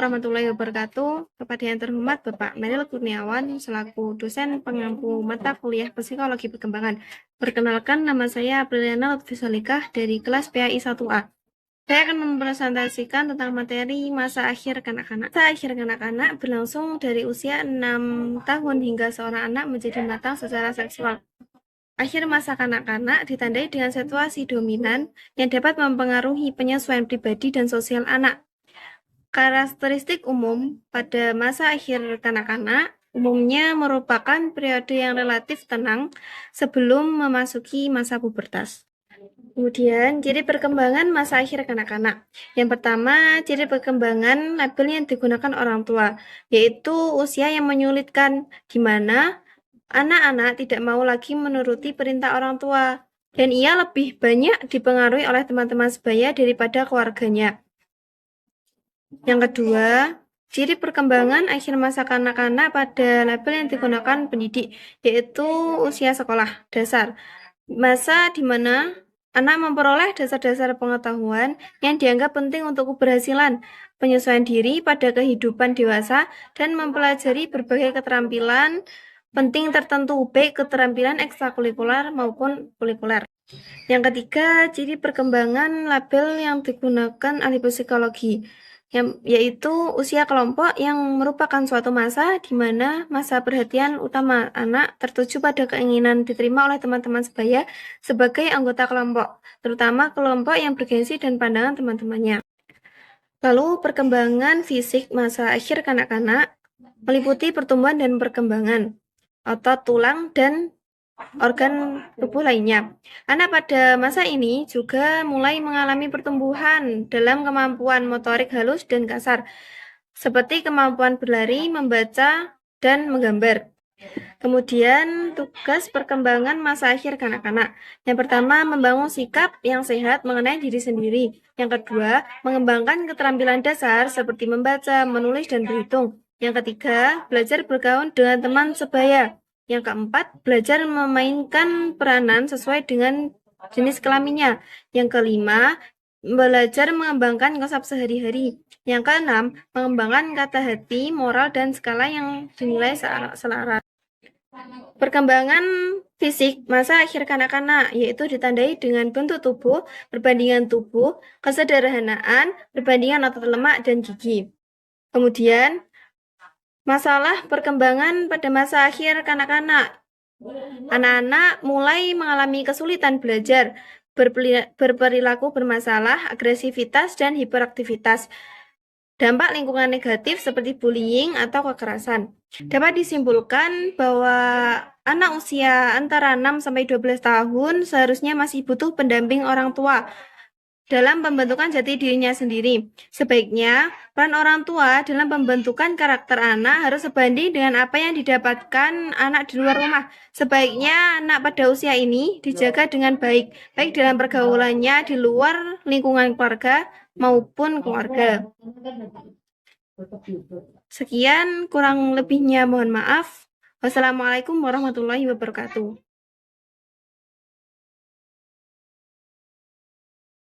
warahmatullahi wabarakatuh. Kepada yang terhormat Bapak Meril Kurniawan selaku dosen pengampu mata kuliah Psikologi Perkembangan. Perkenalkan, nama saya Apriliana Lutfi Solikah dari kelas PAI 1A. Saya akan mempresentasikan tentang materi masa akhir kanak-kanak. Masa akhir kanak-kanak berlangsung dari usia 6 tahun hingga seorang anak menjadi matang secara seksual. Akhir masa kanak-kanak ditandai dengan situasi dominan yang dapat mempengaruhi penyesuaian pribadi dan sosial anak. Karakteristik umum pada masa akhir kanak-kanak umumnya merupakan periode yang relatif tenang sebelum memasuki masa pubertas. Kemudian, ciri perkembangan masa akhir kanak-kanak. Yang pertama, ciri perkembangan label yang digunakan orang tua, yaitu usia yang menyulitkan, di mana anak-anak tidak mau lagi menuruti perintah orang tua, dan ia lebih banyak dipengaruhi oleh teman-teman sebaya daripada keluarganya. Yang kedua, ciri perkembangan akhir masa kanak-kanak pada label yang digunakan pendidik, yaitu usia sekolah dasar. Masa di mana anak memperoleh dasar-dasar pengetahuan yang dianggap penting untuk keberhasilan, penyesuaian diri pada kehidupan dewasa, dan mempelajari berbagai keterampilan penting tertentu, baik keterampilan ekstrakurikuler maupun kurikuler. Yang ketiga, ciri perkembangan label yang digunakan ahli psikologi, yaitu usia kelompok yang merupakan suatu masa di mana masa perhatian utama anak tertuju pada keinginan diterima oleh teman-teman sebaya sebagai anggota kelompok, terutama kelompok yang bergengsi dan pandangan teman-temannya. Lalu perkembangan fisik masa akhir kanak-kanak meliputi pertumbuhan dan perkembangan otot, tulang, dan organ tubuh lainnya. Anak pada masa ini juga mulai mengalami pertumbuhan dalam kemampuan motorik halus dan kasar, seperti kemampuan berlari, membaca, dan menggambar. Kemudian, tugas perkembangan masa akhir kanak-kanak. Yang pertama, membangun sikap yang sehat mengenai diri sendiri. Yang kedua, mengembangkan keterampilan dasar seperti membaca, menulis, dan berhitung. Yang ketiga, belajar bergaul dengan teman sebaya. Yang keempat, belajar memainkan peranan sesuai dengan jenis kelaminnya. Yang kelima, belajar mengembangkan konsep sehari-hari. Yang keenam, mengembangkan kata hati, moral, dan skala yang dinilai selaras. Perkembangan fisik masa akhir kanak-kanak yaitu ditandai dengan bentuk tubuh, perbandingan tubuh, kesederhanaan, perbandingan otot lemak, dan gigi. Kemudian, masalah perkembangan pada masa akhir kanak-kanak. Anak-anak mulai mengalami kesulitan belajar, berperilaku bermasalah, agresivitas, dan hiperaktivitas. Dampak lingkungan negatif seperti bullying atau kekerasan. Dapat disimpulkan bahwa anak usia antara 6-12 tahun seharusnya masih butuh pendamping orang tua dalam pembentukan jati dirinya sendiri. Sebaiknya, peran orang tua dalam pembentukan karakter anak harus sebanding dengan apa yang didapatkan anak di luar rumah. Sebaiknya anak pada usia ini dijaga dengan baik, baik dalam pergaulannya di luar lingkungan keluarga maupun keluarga. Sekian, kurang lebihnya mohon maaf. Wassalamualaikum warahmatullahi wabarakatuh.